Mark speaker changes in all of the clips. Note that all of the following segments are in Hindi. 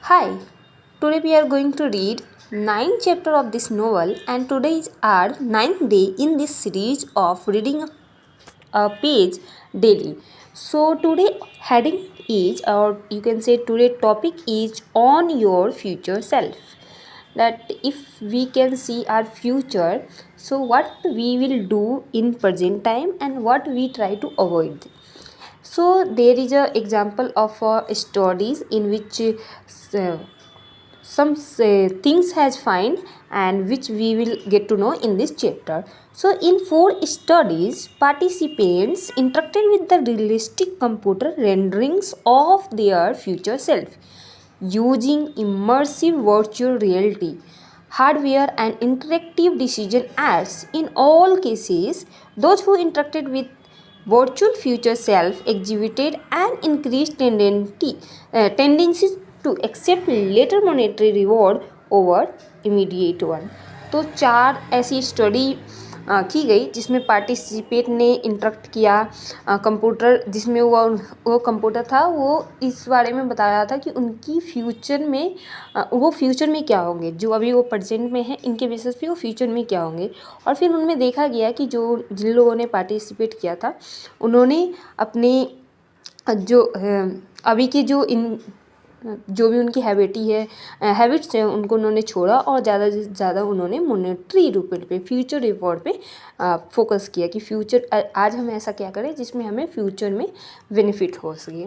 Speaker 1: Hi, today we are going to read 9th chapter of this novel, and today is our ninth day in this series of reading a page daily. So today heading is, or you can say today topic is on your future self. That if we can see our future, so what we will do in present time and what we try to avoid. So there is a example of studies in which some things has find and which we will get to know in this chapter. So in 4 studies, participants interacted with the realistic computer renderings of their future self using immersive virtual reality hardware and interactive decision aids. In all cases, those who interacted with virtual future self exhibited an increased tendency to accept later monetary reward over immediate one. तो 4 ऐसी स्टडी की गई जिसमें पार्टिसिपेट ने इंटरेक्ट किया कंप्यूटर, जिसमें वो कंप्यूटर था, वो इस बारे में बता रहा था कि उनकी फ्यूचर में वो फ्यूचर में क्या होंगे, जो अभी वो प्रेजेंट में है इनके बेसिस पे वो फ्यूचर में क्या होंगे। और फिर उनमें देखा गया कि जिन लोगों ने पार्टिसिपेट किया था उन्होंने अपने जो अभी के जो भी उनकी हैबिट्स हैं उनको उन्होंने छोड़ा और ज़्यादा से ज़्यादा उन्होंने मॉनेटरी रिवॉर्ड पे, फ्यूचर रिवॉर्ड पे फोकस किया कि फ्यूचर आज हम ऐसा क्या करें जिसमें हमें फ्यूचर में बेनिफिट हो सके।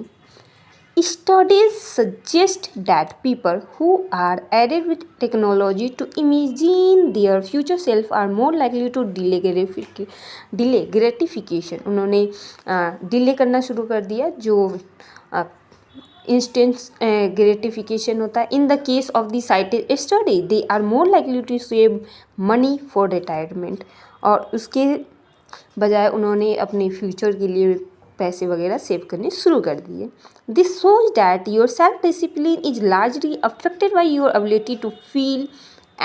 Speaker 1: Studies suggest that people who are added with technology to imagine their future self are more likely to delay gratification। उन्होंने डिले करना शुरू कर दिया जो इंस्टेंट ग्रेटिफिकेशन होता है। In the case of the cited study they are more likely to save money for retirement. और उसके बजाय उन्होंने अपने फ्यूचर के लिए पैसे वगैरह सेव करने शुरू कर दिए। This shows that your self discipline is largely affected by your ability to feel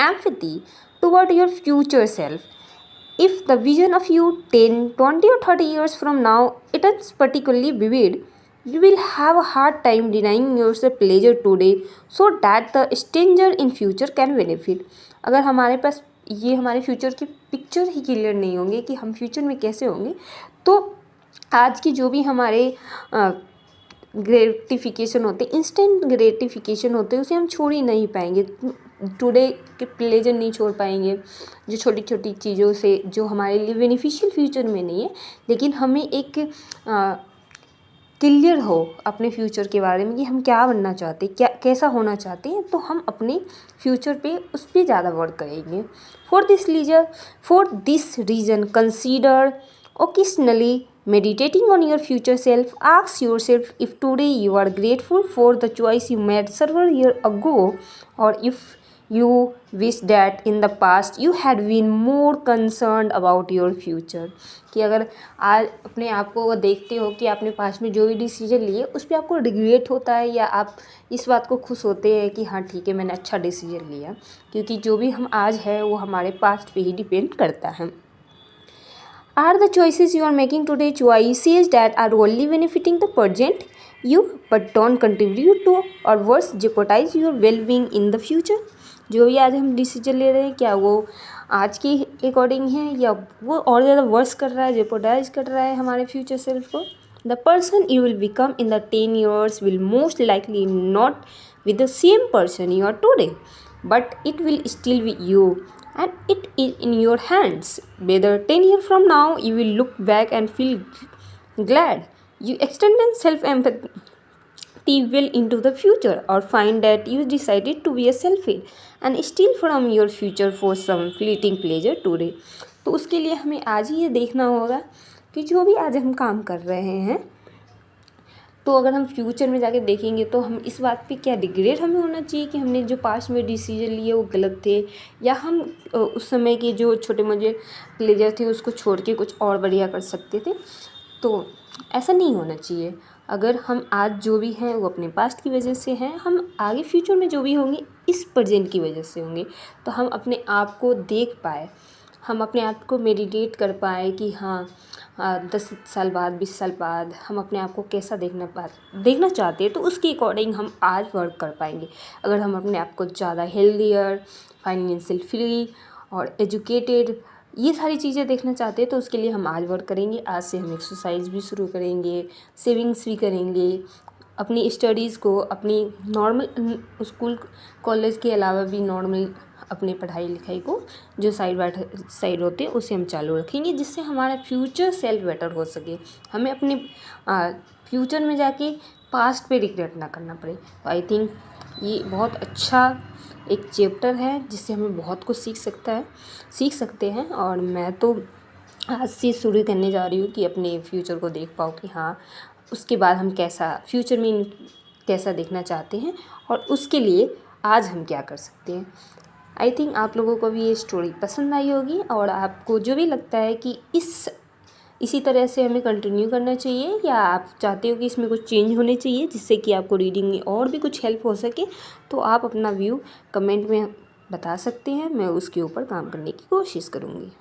Speaker 1: empathy toward your future self. If the vision of you 10, 20 or 30 years from now it is particularly vivid, you will have a hard time denying yourself pleasure today so that the stranger in future can benefit। अगर हमारे पास ये हमारे फ्यूचर की पिक्चर ही क्लियर नहीं होंगे कि हम फ्यूचर में कैसे होंगे, तो आज की जो भी हमारे ग्रेटिफिकेशन होते, इंस्टेंट ग्रेटिफिकेशन होते, उसे हम छोड़ ही नहीं पाएंगे। टुडे के प्लेजर नहीं छोड़ पाएंगे, जो छोटी छोटी चीज़ों से जो हमारे लिए बेनिफिशियल फ्यूचर में नहीं है, लेकिन हमें एक क्लियर हो अपने फ्यूचर के बारे में कि हम क्या बनना चाहते हैं, क्या कैसा होना चाहते हैं, तो हम अपने फ्यूचर पे उस पर ज़्यादा वर्क करेंगे। For this reason consider occasionally meditating on your future self. Ask yourself if today you are grateful for the choice you made several years ago, or if you wish that in the past you had been more concerned about your future। कि अगर आज अपने आप को देखते हो कि आपने पास्ट में जो भी डिसीजन लिए उस पर आपको रिग्रेट होता है, या आप इस बात को खुश होते हैं कि हाँ ठीक है मैंने अच्छा डिसीजन लिया, क्योंकि जो भी हम आज है वो हमारे पास्ट पे ही डिपेंड करता है। Are the choices you are making today choices that are only benefiting the present you but don't contribute to or worse jeopardize your well-being in the future? जो भी आज हम डिसीजन ले रहे हैं क्या वो आज के अकॉर्डिंग है या वो और ज़्यादा वर्स कर रहा है, जेपोडाइज कर रहा है हमारे फ्यूचर सेल्फ को। The person you will become in the 10 years will most likely not be the same person you are today, but it will still be you, and it is in your hands whether 10 years from now you will look back and feel glad you extended self-empathy well into the future, or find that you decided to be a selfish and steal from your future for some fleeting pleasure today। तो उसके लिए हमें आज ही ये देखना होगा कि जो भी आज हम काम कर रहे हैं, तो अगर हम फ्यूचर में जाके देखेंगे तो हम इस बात पे क्या रिग्रेट हमें होना चाहिए कि हमने जो पास्ट में डिसीजन लिए वो गलत थे, या हम उस समय के जो छोटे मोटे प्लेजर थे उसको छोड़ के कुछ और बढ़िया कर सकते थे। तो ऐसा नहीं होना चाहिए। अगर हम आज जो भी हैं वो अपने पास्ट की वजह से हैं, हम आगे फ्यूचर में जो भी होंगे इस प्रेजेंट की वजह से होंगे, तो हम अपने आप को देख पाए, हम अपने आप को मेडिटेट कर पाए कि हाँ 10 साल बाद 20 साल बाद हम अपने आप को कैसा देखना चाहते हैं, तो उसके अकॉर्डिंग हम आज वर्क कर पाएंगे। अगर हम अपने आप को ज़्यादा हेल्दियर, फाइनेंशियल फ्री और एजुकेटेड, ये सारी चीज़ें देखना चाहते हैं, तो उसके लिए हम आज वर्क करेंगे। आज से हम एक्सरसाइज भी शुरू करेंगे, सेविंग्स भी करेंगे, अपनी स्टडीज़ को, अपनी नॉर्मल स्कूल कॉलेज के अलावा भी नॉर्मल अपनी पढ़ाई लिखाई को जो साइड बाय साइड होते हैं उसे हम चालू रखेंगे, जिससे हमारा फ्यूचर सेल्फ बेटर हो सके। हमें अपने फ्यूचर में जाके पास्ट पे रिग्रेट ना करना पड़े। तो आई थिंक ये बहुत अच्छा एक चैप्टर है जिससे हमें बहुत कुछ सीख सकते हैं। और मैं तो आज से शुरू करने जा रही हूँ कि अपने फ्यूचर को देख पाऊँ कि हाँ उसके बाद हम फ्यूचर में कैसा देखना चाहते हैं और उसके लिए आज हम क्या कर सकते हैं। आई थिंक आप लोगों को भी ये स्टोरी पसंद आई होगी, और आपको जो भी लगता है कि इसी तरह से हमें कंटिन्यू करना चाहिए, या आप चाहते हो कि इसमें कुछ चेंज होने चाहिए जिससे कि आपको रीडिंग में और भी कुछ हेल्प हो सके, तो आप अपना व्यू कमेंट में बता सकते हैं। मैं उसके ऊपर काम करने की कोशिश करूँगी।